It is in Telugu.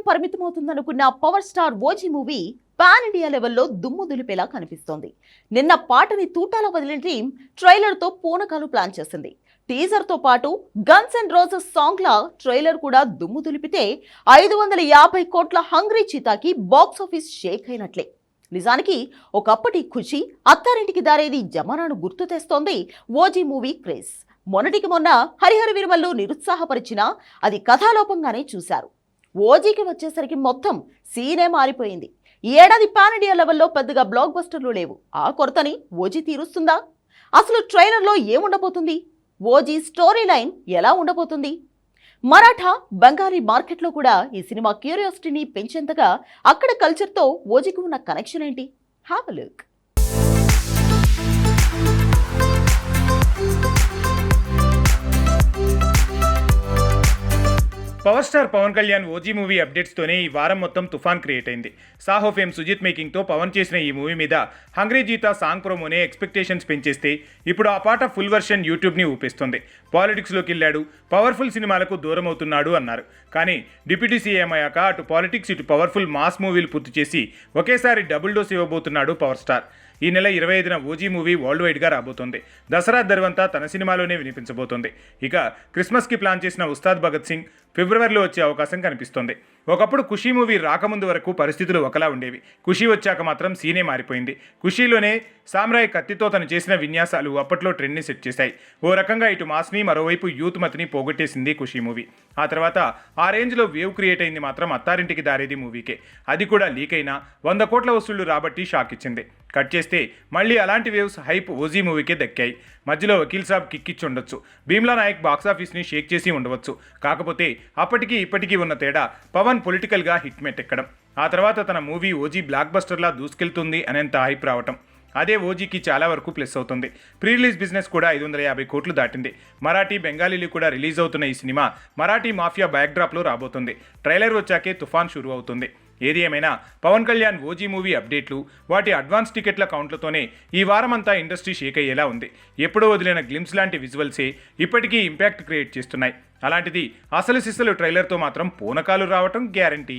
పరిమితమవుతుందనుకున్న power star OG movie pan India లెవెల్లో దుమ్ము దులిపేలా కనిపిస్తోంది. నిన్న పాటని తూటాల వదిలిన టీం ట్రైలర్ తో పూనకాలు ప్లాన్ చేసింది. టీజర్ తో పాటు guns and roses song law trailer కూడా దుమ్ము దులిపితే 550 కోట్ల హంగ్రీ చీతాకి బాక్స్ ఆఫీస్ షేక్ అయినట్లే. నిజానికి ఒకప్పటి ఖుషి అత్తారింటికి దారేది జమానాను గుర్తు తెస్తోంది ఓజీ మూవీ క్రేజ్. మొన్నటికి మొన్న హరిహర వీరమల్లు నిరుత్సాహపరిచినా అది కథాలోపంగానే చూశారు. ఓజీకి వచ్చేసరికి మొత్తం సీనే మారిపోయింది. ఈ ఏడాది పాన్ ఇండియా లెవెల్లో పెద్దగా బ్లాక్ బస్టర్లు లేవు. ఆ కొరతని ఓజీ తీరుస్తుందా? అసలు ట్రైలర్లో ఏముండబోతుంది? ఓజీ స్టోరీ లైన్ ఎలా ఉండబోతుంది? మరాఠా, బెంగాలీ మార్కెట్లో కూడా ఈ సినిమా క్యూరియాసిటీని పెంచేంతగా అక్కడ కల్చర్తో ఓజీకి ఉన్న కనెక్షన్ ఏంటి? Have a look. Power star Pawan Kalyan OG movie అప్డేట్స్తోనే ఈ వారం మొత్తం తుఫాన్ క్రియేట్ అయింది. సాహో ఫేమ్ సుజిత్ మేకింగ్తో పవన్ చేసిన ఈ మూవీ మీద హంగ్రీ జీతా సాంగ్ ప్రోమోనే ఎక్స్పెక్టేషన్స్ పెంచేస్తే ఇప్పుడు ఆ పాట ఫుల్ వర్షన్ యూట్యూబ్ని ఊపేస్తుంది. పాలిటిక్స్లోకి వెళ్ళాడు, పవర్ఫుల్ సినిమాలకు దూరం అవుతున్నాడు అన్నారు. కానీ డిప్యూటీ సీఎం అయ్యాక అటు పాలిటిక్స్ ఇటు పవర్ఫుల్ మాస్ మూవీలు పూర్తి చేసి ఒకేసారి డబుల్ డోస్ ఇవ్వబోతున్నాడు పవర్ స్టార్. ఈ నెల 25న ఓజీ మూవీ వరల్డ్ వైడ్గా రాబోతోంది. దసరా దర్వంతా తన సినిమాలోనే వినిపించబోతోంది. ఇక క్రిస్మస్కి ప్లాన్ చేసిన ఉస్తాద్ భగత్ సింగ్ ఫిబ్రవరిలో వచ్చే అవకాశం కనిపిస్తోంది. ఒకప్పుడు ఖుషీ మూవీ రాకముందు వరకు పరిస్థితులు ఒకలా ఉండేవి. ఖుషీ వచ్చాక మాత్రం సీనే మారిపోయింది. ఖుషీలోనే సామ్రాయ్ కత్తితో తను చేసిన విన్యాసాలు అప్పట్లో ట్రెండ్ని సెట్ చేశాయి. ఓ రకంగా ఇటు మాస్ని, మరోవైపు యూత్ మతిని పోగొట్టేసింది ఖుషీ మూవీ. ఆ తర్వాత ఆ రేంజ్లో వేవ్ క్రియేట్ అయింది మాత్రం అత్తారింటికి దారేది మూవీకే. అది కూడా లీక్ అయినా 100 కోట్ల వసూళ్లు రాబట్టి షాక్ ఇచ్చింది. కట్ చేస్తే మళ్ళీ అలాంటి వేవ్స్ హైప్ ఓజీ మూవీకే దక్కాయి. మధ్యలో వకీల్ సాబ్ కిక్కిచ్చి ఉండొచ్చు, భీమ్లా నాయక్ బాక్సాఫీస్ని షేక్ చేసి ఉండవచ్చు. కాకపోతే అప్పటికీ ఇప్పటికీ ఉన్న తేడా పవన్ పొలిటికల్గా హిట్ మెట్టెక్కడం. ఆ తర్వాత తన మూవీ ఓజీ బ్లాక్ బస్టర్లా దూసుకెళ్తుంది అనేంత హైప్ రావటం. అదే ఓజీకి చాలా వరకు ప్లస్ అవుతుంది. ప్రీ రిలీజ్ బిజినెస్ కూడా 550 కోట్లు దాటింది. మరాఠీ, బెంగాలీలు కూడా రిలీజ్ అవుతున్న ఈ సినిమా మరాఠీ మాఫియా బ్యాక్డ్రాప్లో రాబోతుంది. ట్రైలర్ వచ్చాకే తుఫాన్ షురూ అవుతుంది. ఏది ఏమైనా పవన్ కళ్యాణ్ ఓజీ మూవీ అప్డేట్లు, వాటి అడ్వాన్స్ టికెట్ల కౌంట్లతోనే ఈ వారమంతా ఇండస్ట్రీ షేక్ అయ్యేలా ఉంది. ఎప్పుడో వదిలిన గ్లిమ్స్ లాంటి విజువల్సే ఇప్పటికీ ఇంపాక్ట్ క్రియేట్ చేస్తున్నాయి. అలాంటిది అసలు సిసలు ట్రైలర్తో మాత్రం పూనకాలు రావటం గ్యారంటీ.